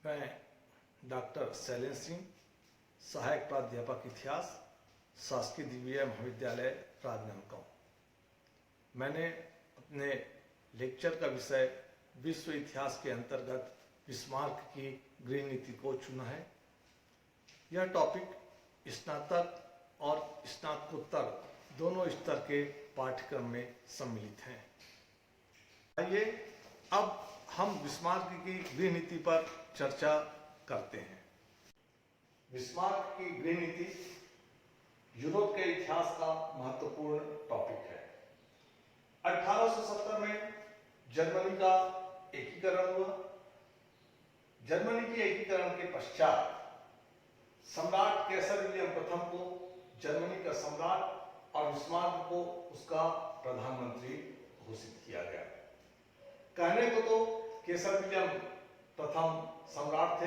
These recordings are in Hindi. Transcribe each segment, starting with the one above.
मैं डॉक्टर शैलेंद्र सिंह, सहायक प्राध्यापक इतिहास, शासकीय द्वितीय महाविद्यालय राजनांदगांव। मैंने अपने लेक्चर का विषय विश्व इतिहास के अंतर्गत बिस्मार्क की गृह नीति को चुना है। यह टॉपिक स्नातक और स्नातकोत्तर दोनों स्तर के पाठ्यक्रम में सम्मिलित हैं। आइए अब हम बिस्मार्क की गृह नीति पर चर्चा करते हैं। बिस्मार्क की गृह नीति यूरोप के इतिहास का महत्वपूर्ण टॉपिक है। 1870 में जर्मनी का एकीकरण हुआ। जर्मनी के एकीकरण के पश्चात सम्राट कैसर विलियम प्रथम को जर्मनी का सम्राट और बिस्मार्क को उसका प्रधानमंत्री घोषित किया गया। कहने को तो कैसर विलियम प्रथम सम्राट थे,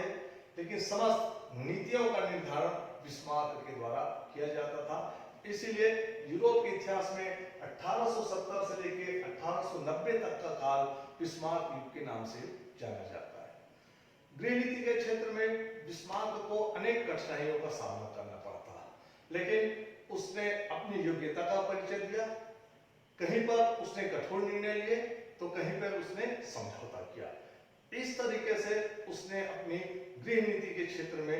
लेकिन समस्त नीतियों का निर्धारण बिस्मार्क के द्वारा किया जाता था। इसीलिए यूरोप के इतिहास में 1870 से लेकर 1890 तक का काल बिस्मार्क युग के नाम से जाना जाता है। गृह नीति के क्षेत्र में बिस्मार्क को अनेक कठिनाइयों का सामना करना पड़ता, लेकिन उसने अपनी योग्यता का परिचय दिया। कहीं पर उसने कठोर निर्णय लिए तो कहीं पर उसने समझौता किया। इस तरीके से उसने अपनी गृह नीति के क्षेत्र में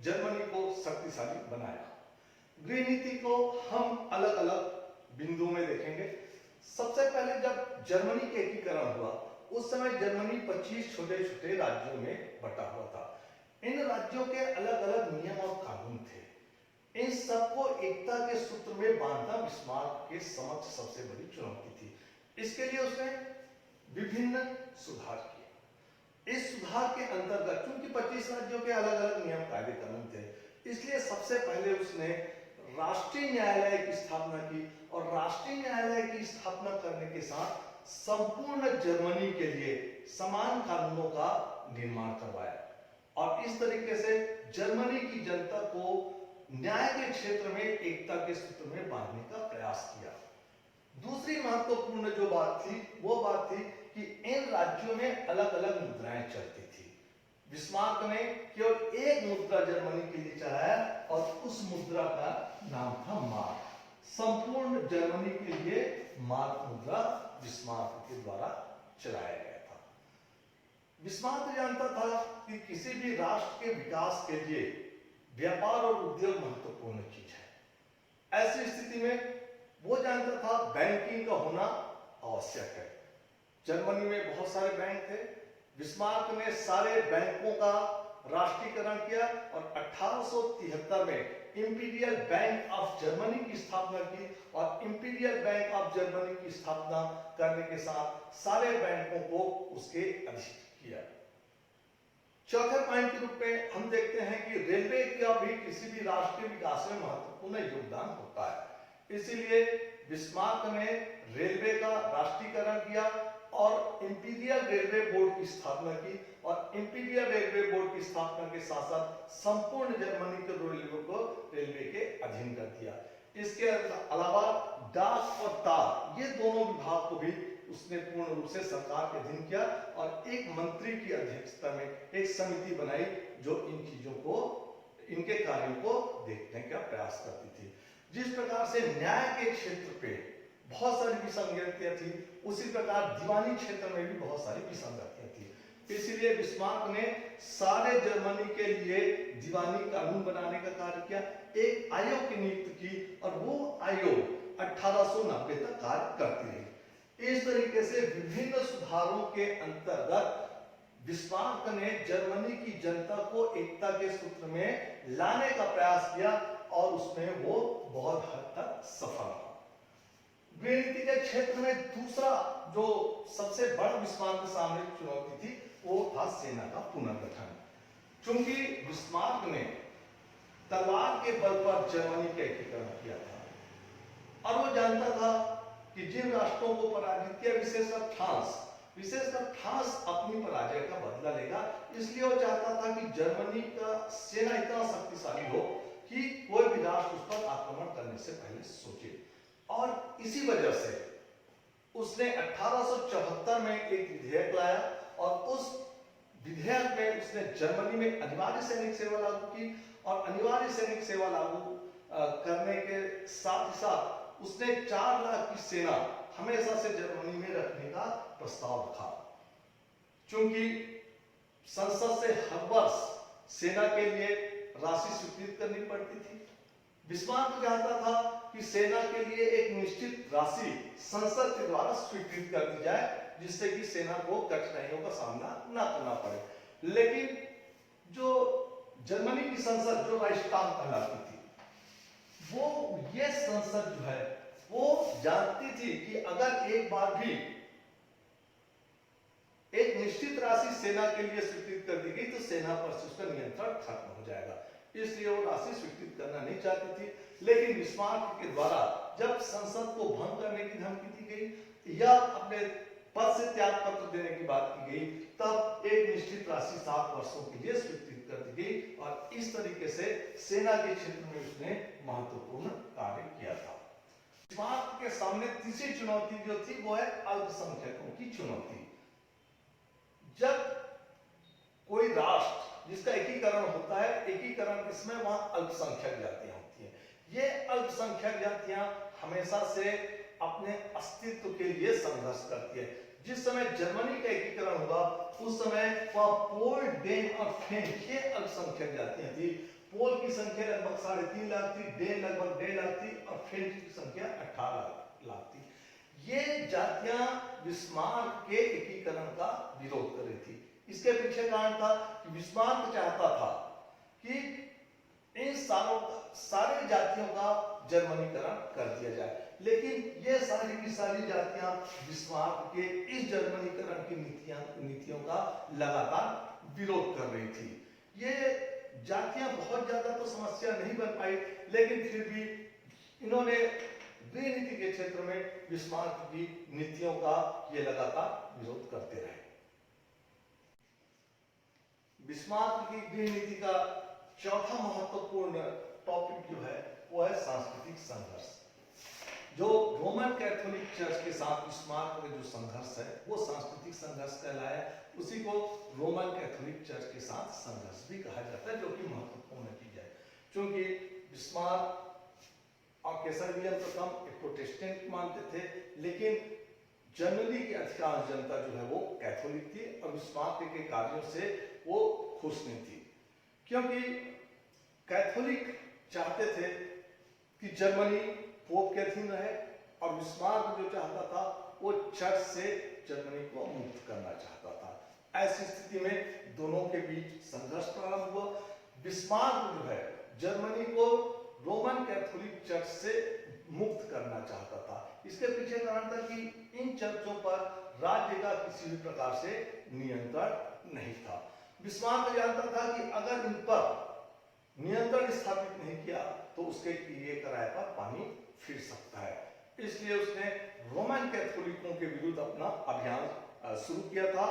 जर्मनी को शक्तिशाली बनाया। गृह नीति को हम अलग अलग बिंदुओं में देखेंगे। सबसे पहले जब जर्मनी के एकीकरण हुआ, उस समय जर्मनी 25 छोटे छोटे राज्यों में बटा हुआ था। इन राज्यों के अलग अलग नियम और कानून थे। इन सबको एकता के सूत्र में बांधना बिस्मार्क के समक्ष सबसे बड़ी चुनौती थी। इसके लिए उसने विभिन्न सुधार किए। इस सुधार के अंतर्गत चूंकि 25 राज्यों के अलग अलग नियम कायदे कानून थे, इसलिए सबसे पहले उसने राष्ट्रीय न्यायालय की स्थापना की और राष्ट्रीय न्यायालय की स्थापना करने के साथ संपूर्ण जर्मनी के लिए समान कानूनों का निर्माण करवाया और इस तरीके से जर्मनी की जनता को न्याय के क्षेत्र में एकता के सूत्र में बांधने का प्रयास किया। दूसरी महत्वपूर्ण जो बात थी वो बात थी कि इन राज्यों में अलग अलग मुद्राएं चलती थी। बिस्मार्क ने केवल एक मुद्रा जर्मनी के लिए चलाया और उस मुद्रा का नाम था मार्क। संपूर्ण जर्मनी के लिए मार्क मुद्रा बिस्मार्क के द्वारा चलाया गया था। बिस्मार्क जानता था कि किसी भी राष्ट्र के विकास के लिए व्यापार और उद्योग महत्वपूर्ण चीज है। ऐसी स्थिति में वो जानता था बैंकिंग का होना आवश्यक है। जर्मनी में बहुत सारे बैंक थे। बिस्मार्क ने सारे बैंकों का राष्ट्रीयकरण किया और 1873 में इंपीरियल बैंक ऑफ जर्मनी की स्थापना की और इंपीरियल बैंक ऑफ जर्मनी की स्थापना करने के साथ सारे बैंकों को उसके अधीन किया। चौथे पॉइंट के रूप में हम देखते हैं कि रेलवे का भी किसी भी राष्ट्र के विकास में महत्वपूर्ण योगदान होता है। इसीलिए बिस्मार्क ने रेलवे का राष्ट्रीयकरण किया और इंपीरियल रेलवे बोर्ड की स्थापना की और इंपीरियल रेलवे बोर्ड की स्थापना के साथ साथ संपूर्ण जर्मनी के रेलवे को रेलवे के अधीन कर दिया। इसके अलावा डाक और तार, ये दोनों विभाग को भी उसने पूर्ण रूप से सरकार के अधीन किया और एक मंत्री की अध्यक्षता में एक समिति बनाई जो इन चीजों को, इनके कार्यों को देखने का प्रयास करती थी। जिस प्रकार से न्याय के क्षेत्र पे बहुत सारी विसंगतियां थी, उसी प्रकार दीवानी क्षेत्र में भी बहुत सारी विसंगतियां थी। इसीलिए बिस्मार्क ने सारे जर्मनी के लिए दीवानी कानून बनाने का कार्य किया। एक आयोग की नियुक्ति की और वो आयोग 1890 तक कार्य करती रही। इस तरीके से विभिन्न सुधारों के अंतर्गत बिस्मार्क ने जर्मनी की जनता को एकता के सूत्र में लाने का प्रयास किया और उसमें वो बहुत हद तक सफल हुआ। गृह नीति के क्षेत्र में दूसरा जो सबसे बड़ा बिस्मार्क के सामने चुनौती थी वो था सेना का पुनर्गठन। चूंकि बिस्मार्क ने तलवार के बल पर जर्मनी का एकीकरण किया था और वो जानता था कि जिन राष्ट्रों को पराजित किया, विशेषकर फ्रांस अपनी पराजय का बदला लेगा। इसलिए वो चाहता था कि जर्मनी का सेना इतना शक्तिशाली हो कि कोई भी राष्ट्र उस पर आक्रमण करने से पहले सोचे। और इसी वजह से उसने 1874 में एक विधेयक लाया और उस विधेयक में में उसने जर्मनी में अनिवार्य सैनिक सेवा लागू की और अनिवार्य सैनिक सेवा लागू करने के साथ ही साथ उसने 4 लाख की सेना हमेशा से जर्मनी में रखने का प्रस्ताव रखा। क्योंकि संसद से हर वर्ष सेना के लिए राशि स्वीकृत करनी पड़ती थी। बिस्मार्क चाहता था कि सेना के लिए एक निश्चित राशि संसद के द्वारा स्वीकृत कर दी जाए, जिससे कि सेना को कठिनाइयों का सामना न करना पड़े। लेकिन जो जर्मनी की संसद जो राइक्सटाग कहलाती थी, वो ये संसद जो है वो जानती थी कि अगर एक बार भी एक निश्चित राशि सेना के लिए स्वीकृत कर दी गई तो सेना पर से उसका नियंत्रण खत्म हो जाएगा, इसलिए वो राशि स्वीकृत करना नहीं चाहती थी। लेकिन बिस्मार्क के द्वारा जब संसद को भंग करने की धमकी दी गई या अपने पद से त्याग पत्र देने की बात की गई, तब एक निश्चित राशि 7 वर्षों के लिए स्वीकृत कर दी गई और इस तरीके से सेना के क्षेत्र में उसने महत्वपूर्ण कार्य किया था। बिस्मार्क के सामने तीसरी चुनौती जो थी वो है अल्पसंख्यकों की चुनौती। जब कोई राष्ट्र जिसका एकीकरण होता है, एकीकरण इसमें वहां अल्पसंख्यक जातियां होती हैं। ये अल्पसंख्यक जातियां हमेशा से अपने अस्तित्व के लिए संघर्ष करती है। जिस समय जर्मनी का एकीकरण हुआ उस समय वह पोल, डेन और फ्रेंच ये अल्पसंख्यक जातियां थी। पोल की संख्या लगभग 3.5 लाख थी, डेन लगभग 1.5 लाख थी और फ्रेंच की संख्या 18 लाख थी। ये जातियां बिस्मार्क के एकीकरण का विरोध कर रही थी। इसके पीछे कारण था कि बिस्मार्क चाहता था कि इन सारे जातियों का जर्मनीकरण कर दिया जाए, लेकिन ये सारी की सारी जातियां बिस्मार्क के इस जर्मनीकरण की नीतियों का लगातार विरोध कर रही थी। ये जातियां बहुत ज्यादा तो समस्या नहीं बन पाई, लेकिन फिर भी इन्होंने गृह नीति के क्षेत्र में बिस्मार्क की नीतियों का ये लगातार विरोध करते रहे। बिस्मार्क की गृह नीति का चौथा महत्वपूर्ण टॉपिक जो है वो है सांस्कृतिक संघर्ष। जो रोमन कैथोलिक चर्च के साथ बिस्मार्क का जो संघर्ष है वो सांस्कृतिक संघर्ष कहलाया। उसी को रोमन कैथोलिक चर्च के साथ संघर्ष भी कहा जाता है, जो कि महत्वपूर्ण चीज है। क्योंकि बिस्मार्क और कैसर विलियम प्रथम एक प्रोटेस्टेंट मानते थे, लेकिन जर्मनी की अधिकांश जनता जो है वो कैथोलिक थी और बिस्मार्क के कार्यों से वो खुश नहीं थी। क्योंकि कैथोलिक चाहते थे कि जर्मनी पोप के अधीन रहे और बिस्मार्क जो चाहता था वो चर्च से जर्मनी को मुक्त करना चाहता था। ऐसी स्थिति में दोनों के बीच संघर्ष प्रारंभ हुआ। बिस्मार्क जो है जर्मनी को रोमन कैथोलिक चर्च से मुक्त करना चाहता था। इसके पीछे कारण था कि इन चर्चों पर राज्य का किसी भी प्रकार से नियंत्रण नहीं था। बिस्मार्क जानता था कि अगर इन पर नियंत्रण स्थापित नहीं किया तो उसके लिए किराए पर पानी फिर सकता है। इसलिए उसने रोमन कैथोलिकों के विरुद्ध अपना अभियान शुरू किया था।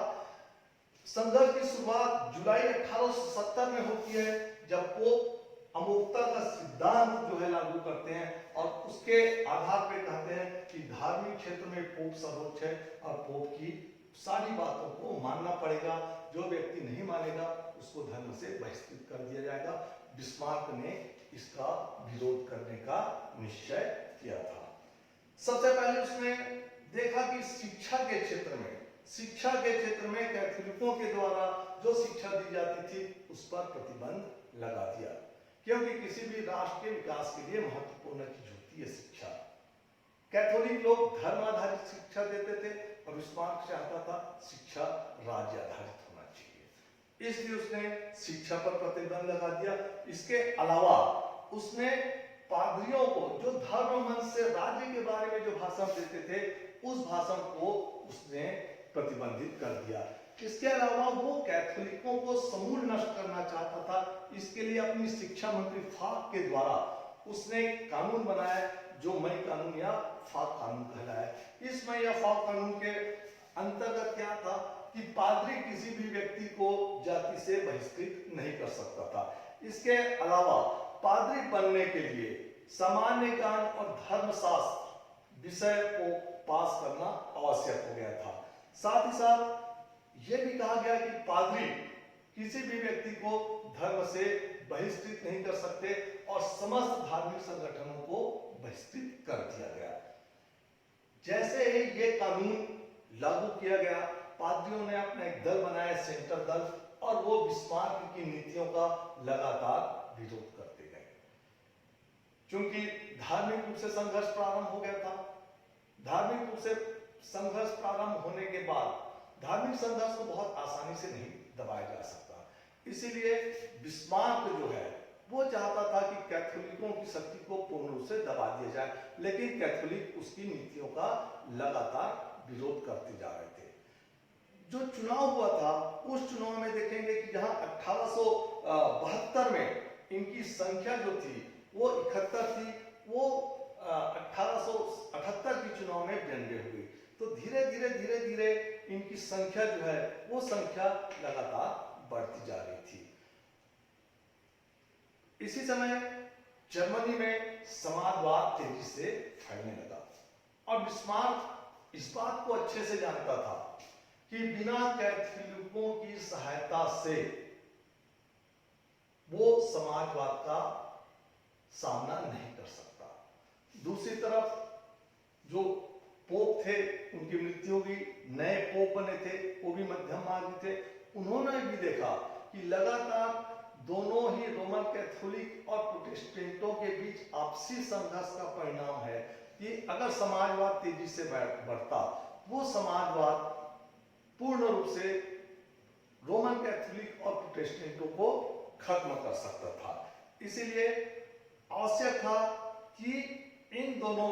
संघर्ष की शुरुआत जुलाई 1870 में होती है, जब पोप अमोक्ता का सिद्धांत जो है लागू करते हैं और उसके आधार पर कहते हैं कि धार्मिक क्षेत्र में पोप सर्वोच्च है और पोप की सारी बातों को मानना पड़ेगा। जो व्यक्ति नहीं मानेगा उसको धर्म से बहिष्कृत कर दिया जाएगा। बिस्मार्क ने इसका विरोध करने का निश्चय किया था। सबसे पहले उसने देखा कि शिक्षा के क्षेत्र में कैथोलिकों के द्वारा जो शिक्षा दी जाती थी उस पर प्रतिबंध लगा दिया, क्योंकि किसी भी राष्ट्र के विकास के लिए महत्वपूर्ण चीज होती है शिक्षा। कैथोलिक लोग धर्म आधारित शिक्षा देते थे और बिस्मार्क चाहता था शिक्षा राज्य आधारित होना चाहिए, इसलिए उसने शिक्षा पर प्रतिबंध लगा दिया। इसके अलावा उसने पादरियों को जो धर्म मंच से राज्य के बारे में जो भाषण देते थे उस भाषण को उसने प्रतिबंधित कर दिया। इसके अलावा वो कैथोलिकों को समूल नष्ट करना चाहता था। इसके लिए अपनी शिक्षा मंत्री फाक के द्वारा उसने कानून बनाया जो मई कानून या फाक कानून कहलाया। इस मई या फाक कानून के अंतर्गत क्या था कि पादरी किसी भी व्यक्ति को जाति से बहिष्कृत नहीं कर सकता था। इसके अलावा पादरी बनने के लिए सामान्य ज्ञान और धर्मशास्त्र विषय को पास करना आवश्यक हो गया था। साथ ही साथ यह भी कहा गया कि पादरी किसी भी व्यक्ति को धर्म से बहिष्कृत नहीं कर सकते और समस्त धार्मिक संगठनों को बहिष्कृत कर दिया गया। जैसे ही ये कानून लागू किया गया, पादरियों ने अपना एक दल बनाया, सेंटर दल, और वो बिस्मार्क की नीतियों का लगातार विरोध करते गए। क्योंकि धार्मिक रूप से संघर्ष प्रारंभ हो गया था। धार्मिक रूप से संघर्ष प्रारंभ होने के बाद धार्मिक संघर्ष को बहुत आसानी से नहीं दबाया जा सकता, इसीलिए बिस्मार्क जो है वो चाहता था कि कैथोलिकों की शक्ति को पूर्ण रूप से दबा दिया जाए, लेकिन कैथोलिक उसकी नीतियों का लगातार विरोध करते जा रहे थे। जो चुनाव हुआ था, उस चुनाव में देखेंगे कि जहां 1872 में इनकी संख्या जो थी वो 71 थी, वो 1878 के चुनाव में 92 हुई। तो धीरे धीरे इनकी संख्या जो है वो संख्या लगातार बढ़ती जा रही थी। इसी समय जर्मनी में समाजवाद तेजी से फैलने लगा और बिस्मार्क इस बात को अच्छे से जानता था कि बिना कैथोलिकों की सहायता से वो समाजवाद का सामना नहीं कर सकता। दूसरी तरफ जो पोप थे, उनकी मृत्यु हो गई, नए पोप बने थे, वो भी मध्यम मार्गी थे। उन्होंने भी देखा कि लगातार दोनों ही रोमन कैथोलिक और प्रोटेस्टेंटों के बीच आपसी संघर्ष का परिणाम है कि अगर समाजवाद तेजी से बढ़ता, वो समाजवाद पूर्ण रूप से रोमन कैथोलिक और प्रोटेस्टेंटों को खत्म कर सकता था। इसीलिए आवश्यक था कि इन दोनों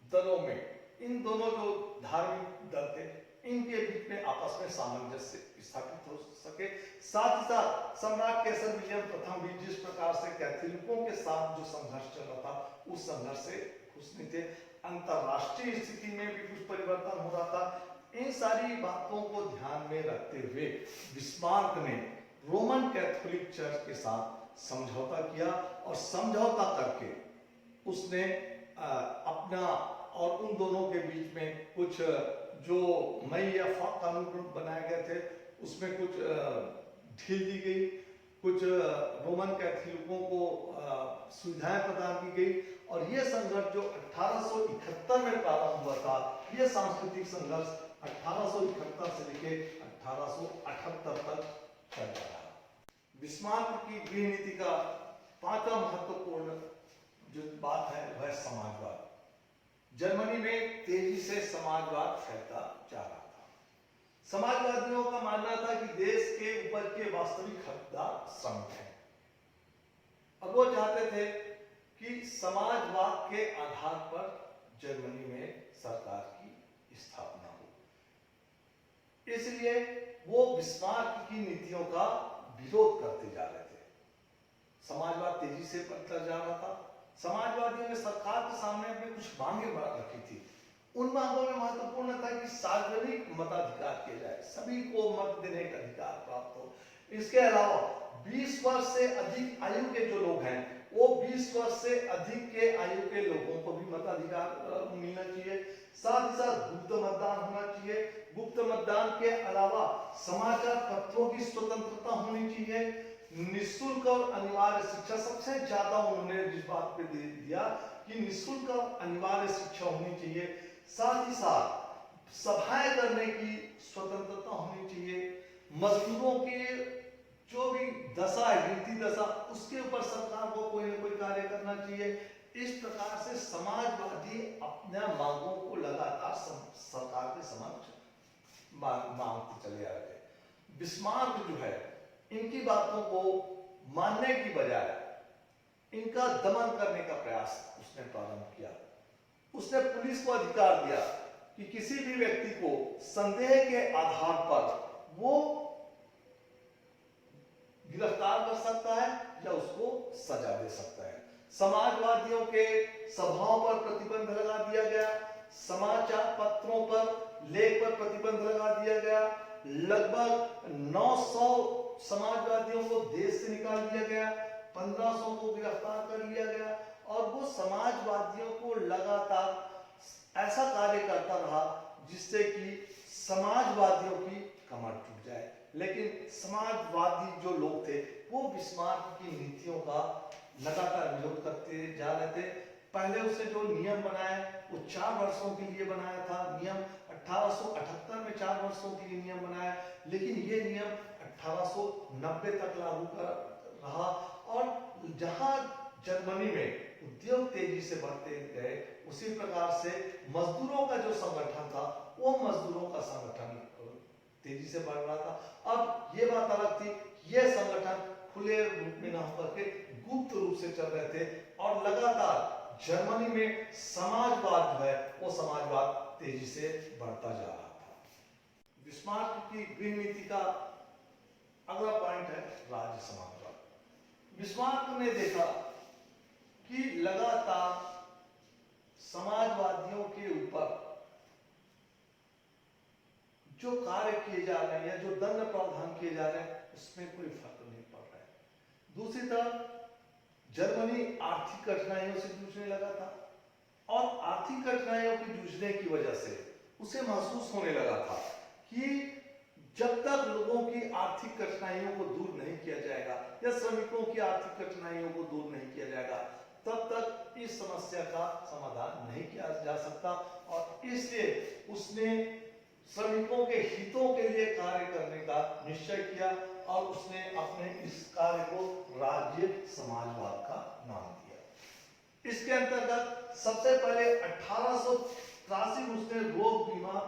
दलों में, इन दोनों जो धार्मिक दल थे, इनके बीच में आपस में सामंजस्य स्थापित हो सके। साथ ही साथ सम्राट कैसर विलियम प्रथम भी जिस प्रकार से कैथोलिकों के साथ जो संघर्ष चल रहा था, उस संघर्ष से खुश नहीं थे। अंतरराष्ट्रीय स्थिति में भी कुछ परिवर्तन हो रहा था। इन सारी बातों को ध्यान में रखते हुए बिस्मार्क ने रोमन कैथोलिक चर्च के साथ समझौता किया और समझौता करके उसने अपना और उन दोनों के बीच में कुछ जो मई या फा कानून बनाए गए थे, उसमें कुछ ढील दी गई, कुछ रोमन कैथोलिकों को सुविधाएं प्रदान की गई और ये संघर्ष जो 1871 में प्रारंभ हुआ था, ये सांस्कृतिक संघर्ष 1871 से लेके 1878 तक चलता रहा। बिस्मार्क की गृह नीति का पांचवा महत्वपूर्ण जो बात है वह समाजवाद। जर्मनी में तेजी से समाजवाद फैलता जा रहा था। समाजवादियों का मानना था कि देश के ऊपर के वास्तविक हकदार श्रमिक हैं और वो चाहते थे कि समाजवाद के आधार पर जर्मनी में सरकार की स्थापना हो। इसलिए वो बिस्मार्क की नीतियों का विरोध करते जा रहे थे। समाजवाद तेजी से बढ़ता जा रहा था। समाजवादियों ने सरकार के सामने अपनी कुछ मांगे रखी थी। उन मांगों में महत्वपूर्ण था कि सार्वजनिक मताधिकार किया जाए, सभी को मत देने का अधिकार प्राप्त हो। इसके अलावा 20 वर्ष से अधिक आयु के जो लोग हैं, वो 20 वर्ष से अधिक के आयु के लोगों को भी मताधिकार मिलना चाहिए। साथ ही साथ गुप्त मतदान होना चाहिए। गुप्त मतदान के अलावा समाचार पत्रों की स्वतंत्रता होनी चाहिए। निःशुल्क और अनिवार्य शिक्षा, सबसे ज्यादा उन्होंने जिस बात पे दिया कि निःशुल्क और अनिवार्य शिक्षा होनी चाहिए। साथ ही साथ सभाएं करने की स्वतंत्रता होनी चाहिए। मजदूरों के जो भी दशा है, गिनती दशा, उसके ऊपर सरकार को कोई ना कोई कार्य करना चाहिए। इस प्रकार से समाजवादी अपने मांगों को लगातार सरकार के समक्ष मांगते चले आ रहे थे। बिस्मार्क जो है, इनकी बातों को मानने की बजाय इनका दमन करने का प्रयास उसने प्रारंभ किया। उसने पुलिस को अधिकार दिया कि किसी भी व्यक्ति को संदेह के आधार पर वो गिरफ्तार कर सकता है या उसको सजा दे सकता है। समाजवादियों के सभाओं पर प्रतिबंध लगा दिया गया। समाचार पत्रों पर लेख पर प्रतिबंध लगा दिया गया। लगभग 900 समाजवादियों को देश से निकाल दिया गया। 1500 को गिरफ्तार कर लिया गया और वो समाजवादियों को लगातार ऐसा कार्य करता रहा जिससे कि समाजवादियों की कमर टूट जाए। लेकिन समाजवादी जो लोग थे वो बिस्मार्क की नीतियों का लगातार विरोध करते जा रहे थे। पहले उसने जो नियम बनाया वो 4 वर्षों के लिए बनाया था, नियम 1878 में 4 वर्षों के लिए नियम बनाया, लेकिन ये नियम 1890 तक लागू रहा। और जहां जर्मनी में उद्योग तेजी से बढ़ते गए, उसी प्रकार से मजदूरों का जो संगठन था वो मजदूरों का संगठन तेजी से बढ़ रहा था। अब ये बात अलग थी, ये संगठन खुले रूप में न होकर के गुप्त रूप से चल रहे थे और लगातार जर्मनी में समाजवाद जो है वो समाजवाद तेजी से बढ़ता जा रहा था। बिस्मार्क की गृह नीति का अगला पॉइंट है राज्य समाजवाद। बिस्मार्क ने देखा कि लगातार समाजवादियों के ऊपर जो कार्य किए जा रहे हैं या जो दंड प्रावधान किए जा रहे हैं उसमें कोई फर्क नहीं पड़ रहा है। दूसरी तरफ जर्मनी आर्थिक कठिनाइयों से जूझने लगा था और आर्थिक कठिनाइयों के जूझने की वजह से उसे महसूस होने लगा था कि जब तक लोगों की आर्थिक कठिनाइयों को दूर नहीं किया जाएगा या श्रमिकों की आर्थिक कठिनाइयों को दूर नहीं किया जाएगा तब तक इस समस्या का समाधान नहीं किया जा सकता। और इसलिए उसने श्रमिकों के हितों के लिए कार्य करने का निश्चय किया और उसने अपने इस कार्य को राज्य समाजवाद का नाम दिया। इसके अंतर्गत सबसे पहले 1883 में उसने रोग बीमा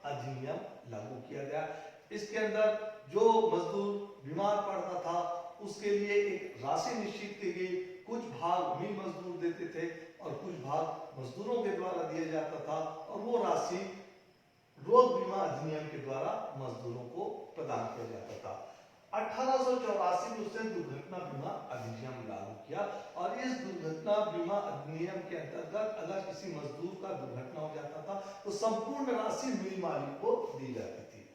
अधिनियम लागू किया गया। इसके अंदर जो मजदूर बीमार पड़ता था उसके लिए एक राशि निश्चित की गई, कुछ भाग मिल मजदूर देते थे और कुछ भाग मजदूरों के द्वारा दिया जाता था और वो राशि रोग बीमा अधिनियम के द्वारा मजदूरों को प्रदान किया जाता था। 1884 में उसने दुर्घटना बीमा अधिनियम लागू किया और इस दुर्घटना बीमा अधिनियम के अंतर्गत अगर किसी मजदूर का दुर्घटना हो जाता था तो संपूर्ण राशि मिल मालिक को दी जाती थी।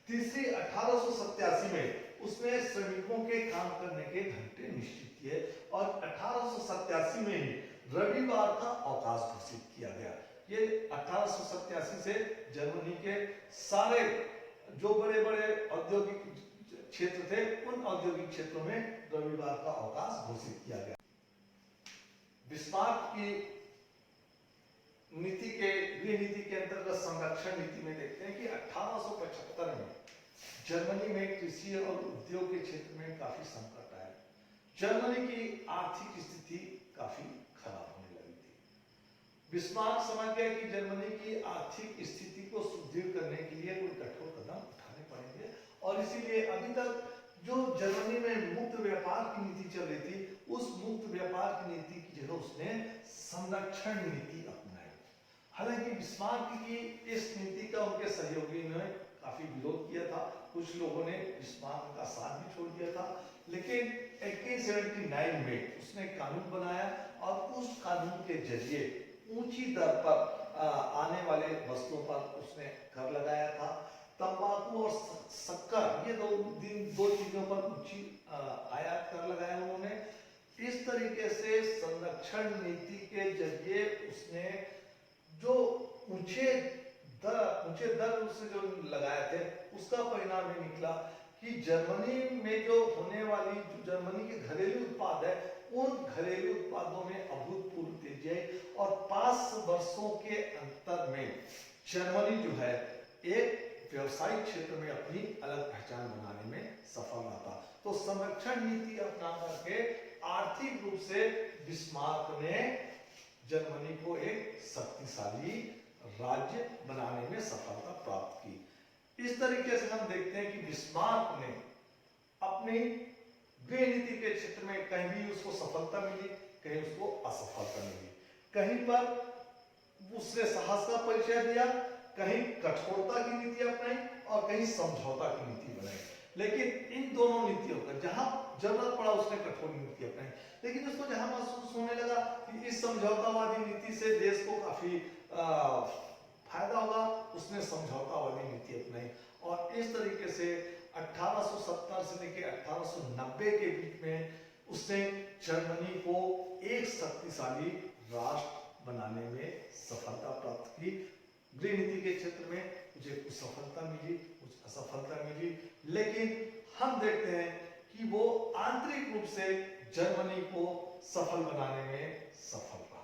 तीसरी 1887 में उसने श्रमिकों के काम करने के घंटे निश्चित किए और 1887 में ही रविवार का अवकाश घोषित किया गया। ये 1887 से जर्मनी के सारे जो बड़े बड़े औद्योगिक क्षेत्र थे उन औद्योगिक क्षेत्रों में रविवार का अवकाश घोषित किया गया। बिस्मार्क की नीति के गृह नीति के अंतर्गत संरक्षण नीति में देखते हैं कि 1875 में जर्मनी में कृषि और उद्योग के क्षेत्र में काफी संकट आया। जर्मनी की आर्थिक स्थिति काफी खराब होने लगी थी। बिस्मार्क समझ गया कि जर्मनी की आर्थिक स्थिति को सुदृढ़ करने के लिए कोई कठोर कदम उठाने पड़ेंगे और इसीलिए अभी तक जो जर्मनी में मुक्त व्यापार की नीति चल रही थी उस मुक्त व्यापार की नीति की जगह उसने संरक्षण नीति अपनाई। हालांकि बिस्मार्क की इस नीति का उनके सहयोगी ने काफी विरोध किया था, कुछ लोगों ने बिस्मार्क का साथ भी छोड़ दिया था, लेकिन 1879 में उसने कानून बनाया और उस कानून के जरिए ऊंची दर पर आने वाले वस्तुओं पर उसने कर लगाया था। तंबाकू और शक्कर ये दो चीजों पर ऊंची आयात कर लगाया उन्होंने। इस तरीके से संरक्षण नीति के जरिए उसने जो ऊंचे दर से जो लगाए थे उसका परिणाम ये निकला कि जर्मनी में जो होने वाली जो जर्मनी के घरेलू उत्पाद है उन घरेलू उत्पादों में अभूतपूर्व तेजी आई और 5 वर्षों के अंतर में जर्मनी जो है एक व्यवसायिक क्षेत्र में अपनी अलग पहचान बनाने में सफल रहा था। तो संरक्षण नीति अपना करके आर्थिक रूप से बिस्मार्क ने जर्मनी को एक शक्तिशाली राज्य बनाने में सफलता प्राप्त की। इस तरीके से हम देखते हैं कि बिस्मार्क ने अपनी गृह नीति के क्षेत्र में कहीं भी उसको सफलता मिली, कहीं उसको असफलता मिली। कहीं पर उसने साहस का परिचय दिया, कहीं कठोरता की नीति अपनाई और कहीं समझौता की नीति बनाई। लेकिन इन दोनों नीतियों का जहां जरूरत पड़ा उसने कठोर नीति अपनाई, लेकिन उसको जहां महसूस होने लगा कि इस समझौतावादी नीति से देश को काफी फायदा होगा, उसने समझौतावादी नीति अपनाई और इस तरीके से 1870 से लेकर 1890 के बीच में उसने जर्मनी को एक शक्तिशाली राष्ट्र बनाने में सफलता प्राप्त की। गृह नीति के क्षेत्र में मुझे कुछ सफलता मिली, कुछ असफलता मिली, लेकिन हम देखते हैं कि वो आंतरिक रूप से जर्मनी को सफल बनाने में सफल रहा।